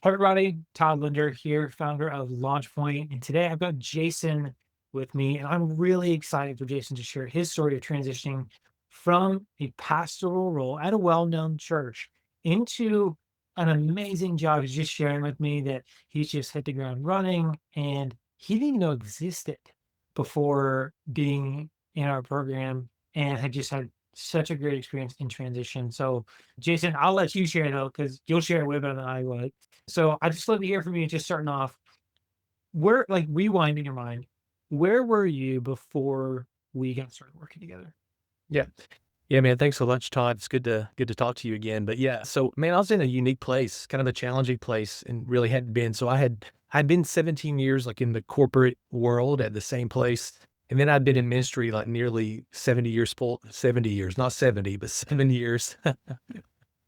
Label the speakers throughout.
Speaker 1: Hey everybody, Todd Linder here, founder of LaunchPoint, and today I've got Jayson with me, and I'm really excited for Jayson to share his story of transitioning from a pastoral role at a well-known church into an amazing job. He's just sharing with me that he's just hit the ground running, and he didn't even know existed before being in our program, and had just had such a great experience in transition. So, Jayson, I'll let you share though, because you'll share it way better than I would. So I just love to hear from you, just starting off, where, like, rewinding your mind, where were you before we got started working together?
Speaker 2: Yeah. Yeah, man. Thanks so much, Todd. It's good to talk to you again. But yeah, so man, I was in a unique place, kind of a challenging place, and really hadn't been. So I'd been 17 years like in the corporate world at the same place. And then I'd been in ministry like nearly 70 years, 70 years, not 70, but 7 years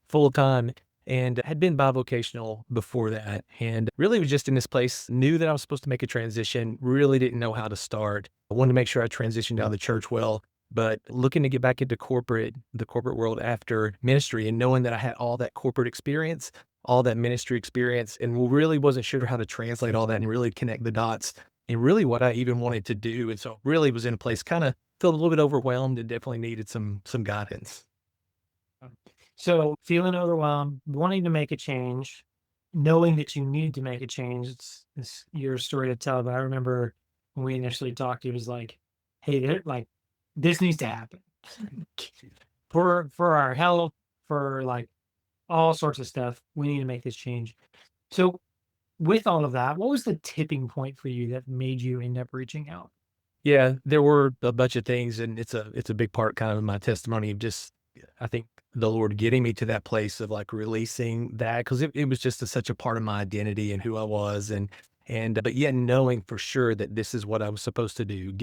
Speaker 2: full time. And had been bivocational before that. And really was just in this place, knew that I was supposed to make a transition, really didn't know how to start. I wanted to make sure I transitioned out of the church well, but looking to get back into the corporate world after ministry and knowing that I had all that corporate experience, all that ministry experience, and really wasn't sure how to translate all that and really connect the dots and really what I even wanted to do. And so really was in a place kind of felt a little bit overwhelmed and definitely needed some guidance.
Speaker 1: So feeling overwhelmed, wanting to make a change, knowing that you need to make a change. It's your story to tell, but I remember when we initially talked, it was like, "Hey, like this needs to happen for our health, for like all sorts of stuff. We need to make this change." So with all of that, what was the tipping point for you that made you end up reaching out?
Speaker 2: Yeah, there were a bunch of things, and it's a big part kind of my testimony of just I think the Lord getting me to that place of like releasing that because it was just such a part of my identity and who I was, and but yet knowing for sure that this is what I was supposed to do.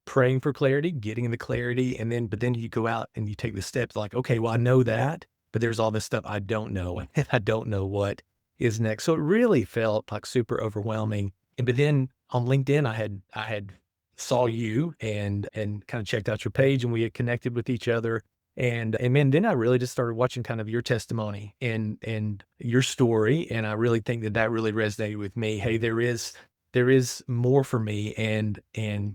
Speaker 2: Praying for clarity, getting the clarity, and then you go out and you take the steps like, okay, well I know that, but there's all this stuff I don't know, and I don't know what is next. So it really felt like super overwhelming. And but then on LinkedIn, I had saw you and kind of checked out your page and we had connected with each other. And man, then I really just started watching kind of your testimony and your story. And I really think that that really resonated with me. Hey, there is more for me and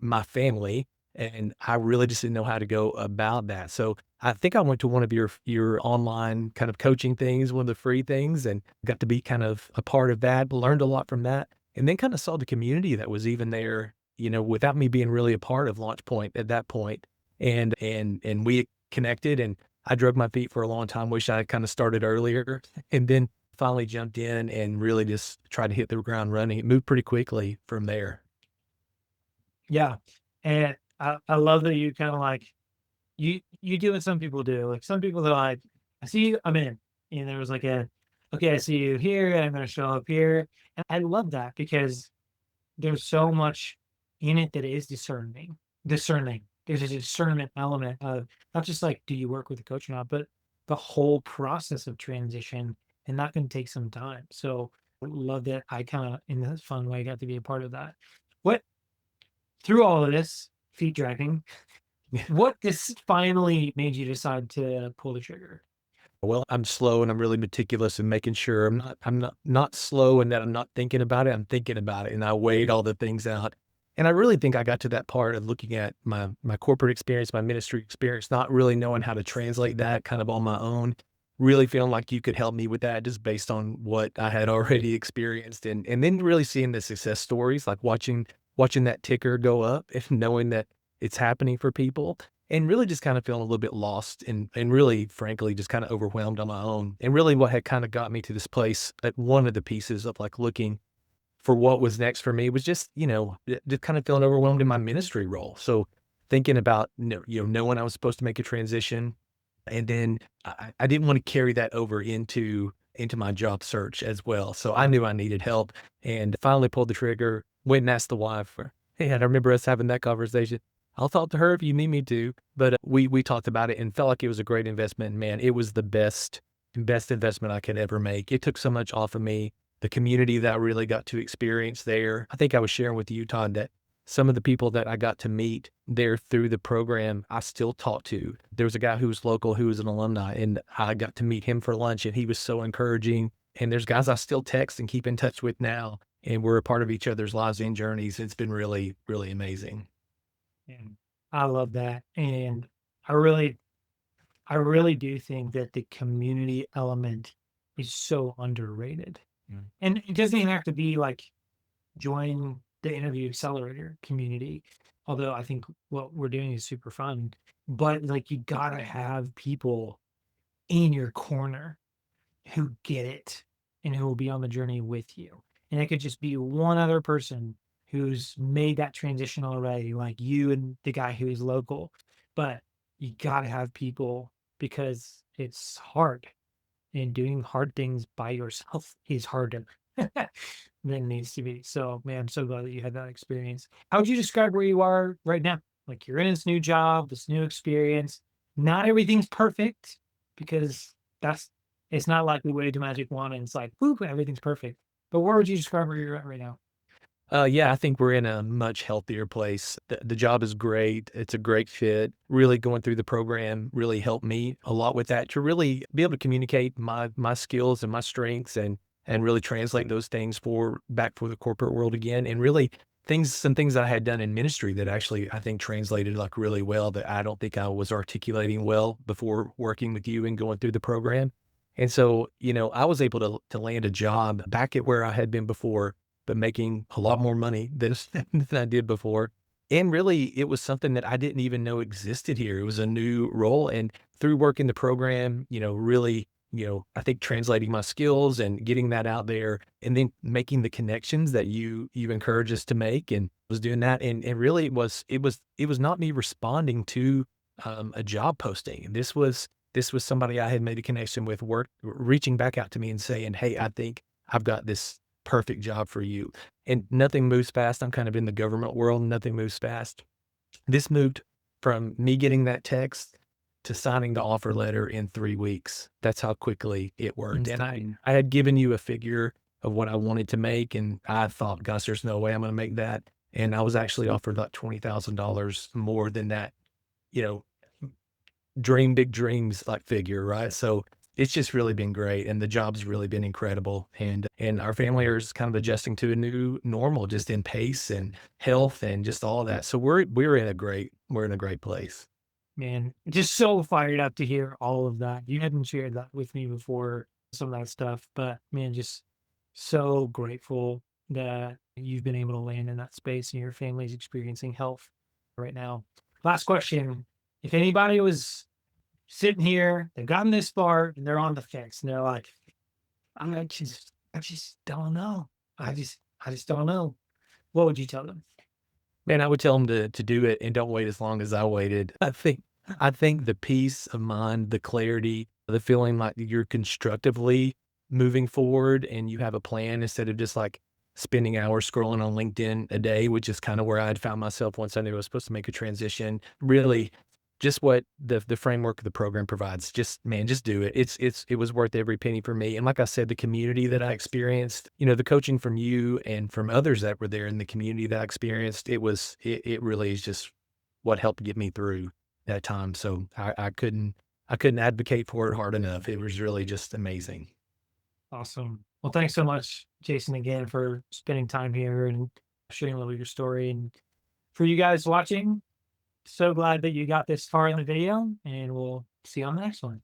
Speaker 2: my family. And I really just didn't know how to go about that. So I think I went to one of your online kind of coaching things, one of the free things, and got to be kind of a part of that, learned a lot from that, and then kind of saw the community that was even there, without me being really a part of Launch Point at that point. And we connected and I drug my feet for a long time, wish I had kind of started earlier and then finally jumped in and really just tried to hit the ground running. It moved pretty quickly from there.
Speaker 1: Yeah, and I love that you kind of like you do what some people do. Like some people are like, "I see you, I'm in," and there was like a, "Okay, I see you here, and I'm going to show up here," and I love that because there's so much in it that is discerning. There's a discernment element of not just like, do you work with a coach or not, but the whole process of transition, and that can take some time. So I love that I kind of, in this fun way, got to be a part of that. What through all of this feet dragging, what this finally made you decide to pull the trigger?
Speaker 2: Well, I'm slow and I'm really meticulous in making sure I'm not slow and that I'm not thinking about it. I'm thinking about it and I weighed all the things out. And I really think I got to that part of looking at my corporate experience, my ministry experience, not really knowing how to translate that kind of on my own. Really feeling like you could help me with that just based on what I had already experienced and then really seeing the success stories, like watching that ticker go up and knowing that it's happening for people and really just kind of feeling a little bit lost and really, frankly, just kind of overwhelmed on my own. And really what had kind of got me to this place at one of the pieces of like looking for what was next for me was just, just kind of feeling overwhelmed in my ministry role. So thinking about, knowing I was supposed to make a transition and then I didn't want to carry that over into my job search as well. So I knew I needed help and finally pulled the trigger, went and asked the wife for, hey, and I remember us having that conversation. I'll talk to her if you need me to. But we talked about it and felt like it was a great investment. Man, it was the best investment I could ever make. It took so much off of me. The community that I really got to experience there. I think I was sharing with you, Todd, that some of the people that I got to meet there through the program, I still talk to. There was a guy who was local, who was an alumni, and I got to meet him for lunch, and he was so encouraging And there's guys I still text and keep in touch with now, and we're a part of each other's lives and journeys. It's been really, really amazing.
Speaker 1: And I love that. And I really I really do think that the community element is so underrated. And it doesn't even have to be like join the interview accelerator community, although I think what we're doing is super fun. But like you gotta have people in your corner who get it and who will be on the journey with you. And it could just be one other person who's made that transition already, like you and the guy who is local. But you got to have people because it's hard and doing hard things by yourself is harder than it needs to be. So, man, I'm so glad that you had that experience. How would you describe where you are right now? Like you're in this new job, this new experience. Not everything's perfect because that's it's not like we wave the magic wand and it's like, whoop, everything's perfect. But where would you describe where you're at right now?
Speaker 2: Yeah, I think we're in a much healthier place. The job is great. It's a great fit. Really going through the program really helped me a lot with that to really be able to communicate my skills and my strengths and really translate those things for back for the corporate world again. And really some things that I had done in ministry that actually I think translated like really well that I don't think I was articulating well before working with you and going through the program. And so, I was able to land a job back at where I had been before but making a lot more money than than I did before. And really, it was something that I didn't even know existed here. It was a new role, and through working the program, really, I think translating my skills and getting that out there, and then making the connections that you encourage us to make, and was doing that. And really, it was not me responding to a job posting. This was somebody I had made a connection with, work reaching back out to me and saying, "Hey, I think I've got this perfect job for you." And nothing moves fast. I'm kind of in the government world. Nothing moves fast. This moved from me getting that text to signing the offer letter in 3 weeks. That's how quickly it worked. And I,
Speaker 1: Insane.
Speaker 2: I had given you a figure of what I wanted to make. And I thought, gosh, there's no way I'm going to make that. And I was actually offered like $20,000 more than that, you know, dream big dreams like figure, right? So it's just really been great, and the job's really been incredible, and our family is kind of adjusting to a new normal, just in pace and health and just all of that. So we're in a great place.
Speaker 1: Man, just so fired up to hear all of that. You hadn't shared that with me before, some of that stuff, but man, just so grateful that you've been able to land in that space and your family's experiencing health right now. Last question. If anybody was sitting here, they've gotten this far and they're on the fence and they're like, I just don't know. I just don't know. What would you tell them?
Speaker 2: Man, I would tell them to do it and don't wait as long as I waited. I think the peace of mind, the clarity, the feeling like you're constructively moving forward and you have a plan instead of just like spending hours scrolling on LinkedIn a day, which is kind of where I had found myself once I knew I was supposed to make a transition. Really, just what the framework of the program provides. Just man, just do it. It was worth every penny for me. And like I said, the community that I experienced, the coaching from you and from others that were there in the community that I experienced, it really is just what helped get me through that time. So I couldn't advocate for it hard enough. It was really just amazing.
Speaker 1: Awesome. Well, thanks so much, Jason, again for spending time here and sharing a little of your story. And for you guys watching, so glad that you got this far in the video, and we'll see you on the next one.